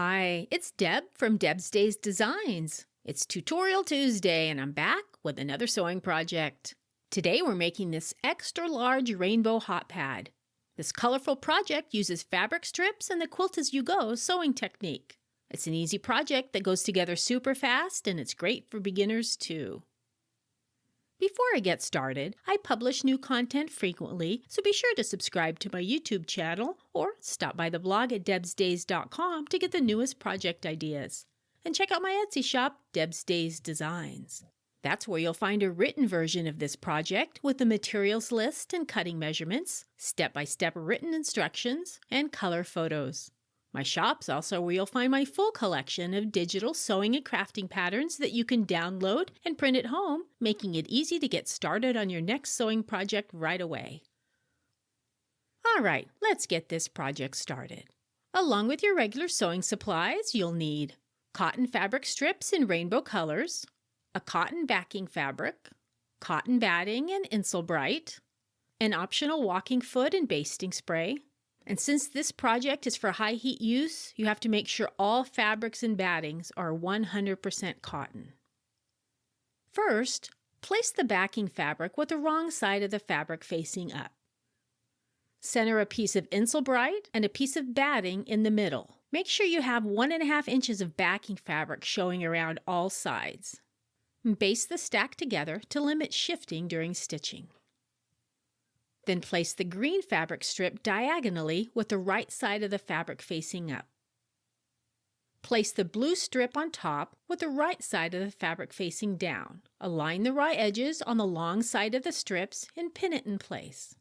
Hi, it's Deb from Deb's Days Designs. It's Tutorial Tuesday and I'm back with another sewing project. Today we're making this extra large rainbow hot pad. This colorful project uses fabric strips and the quilt-as-you-go sewing technique. It's an easy project that goes together super fast and it's great for beginners too. Before I get started, I publish new content frequently, so be sure to subscribe to my YouTube channel or stop by the blog at debsdays.com to get the newest project ideas. And check out my Etsy shop, Deb's Days Designs. That's where you'll find a written version of this project with the materials list and cutting measurements, step-by-step written instructions, and color photos. My shop's also where you'll find my full collection of digital sewing and crafting patterns that you can download and print at home, making it easy to get started on your next sewing project right away. All right, let's get this project started. Along with your regular sewing supplies, you'll need cotton fabric strips in rainbow colors, a cotton backing fabric, cotton batting and Insul Bright, an optional walking foot and basting spray. And since this project is for high heat use, you have to make sure all fabrics and battings are 100% cotton. First, place the backing fabric with the wrong side of the fabric facing up. Center a piece of Insul Bright and a piece of batting in the middle. Make sure you have 1.5 inches of backing fabric showing around all sides. Baste the stack together to limit shifting during stitching. Then place the green fabric strip diagonally with the right side of the fabric facing up. Place the blue strip on top with the right side of the fabric facing down. Align the raw edges on the long side of the strips and pin it in place.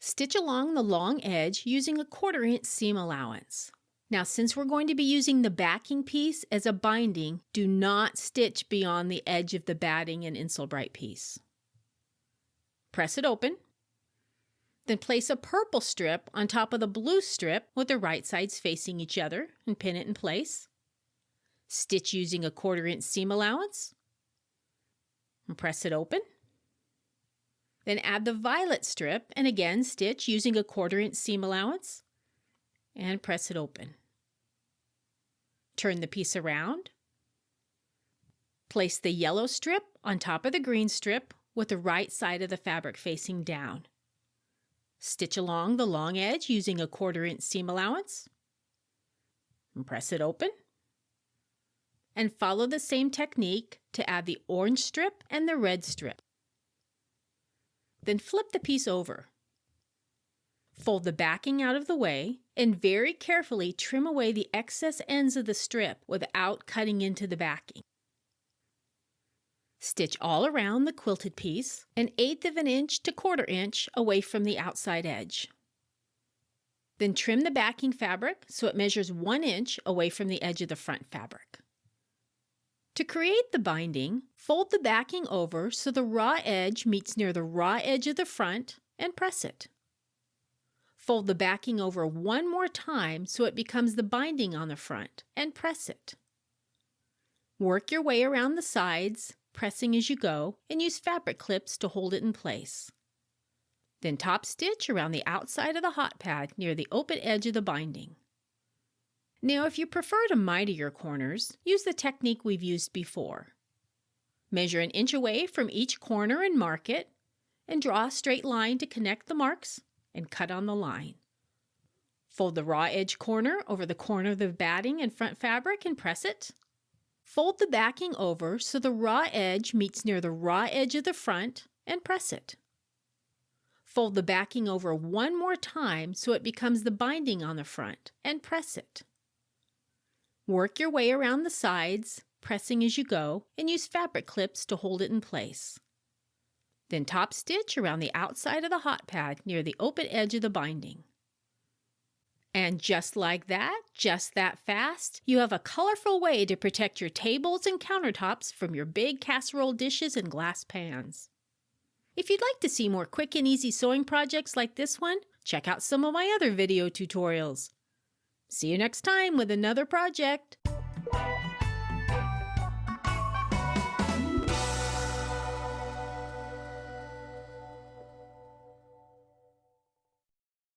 Stitch along the long edge using a 1/4 inch seam allowance. Now, since we're going to be using the backing piece as a binding, do not stitch beyond the edge of the batting and Insul Bright piece. Press it open. Then place a purple strip on top of the blue strip with the right sides facing each other and pin it in place. Stitch using a 1/4 inch seam allowance. And press it open. Then add the violet strip and again stitch using a 1/4 inch seam allowance and press it open. Turn the piece around. Place the yellow strip on top of the green strip with the right side of the fabric facing down. Stitch along the long edge using a 1/4 inch seam allowance. And press it open. And follow the same technique to add the orange strip and the red strip. Then flip the piece over. Fold the backing out of the way and very carefully trim away the excess ends of the strip without cutting into the backing. Stitch all around the quilted piece, 1/8 inch to 1/4 inch away from the outside edge. Then trim the backing fabric so it measures 1 inch away from the edge of the front fabric. To create the binding, fold the backing over so the raw edge meets near the raw edge of the front and press it. Fold the backing over one more time so it becomes the binding on the front and press it. Work your way around the sides, pressing as you go, and use fabric clips to hold it in place. Then top stitch around the outside of the hot pad near the open edge of the binding. Now, if you prefer to miter your corners, use the technique we've used before. Measure 1 inch away from each corner and mark it, and draw a straight line to connect the marks and cut on the line. Fold the raw edge corner over the corner of the batting and front fabric and press it. Fold the backing over so the raw edge meets near the raw edge of the front and press it. Fold the backing over one more time so it becomes the binding on the front and press it. Work your way around the sides, pressing as you go, and use fabric clips to hold it in place. Then top stitch around the outside of the hot pad near the open edge of the binding. And just like that, just that fast, you have a colorful way to protect your tables and countertops from your big casserole dishes and glass pans. If you'd like to see more quick and easy sewing projects like this one, check out some of my other video tutorials. See you next time with another project.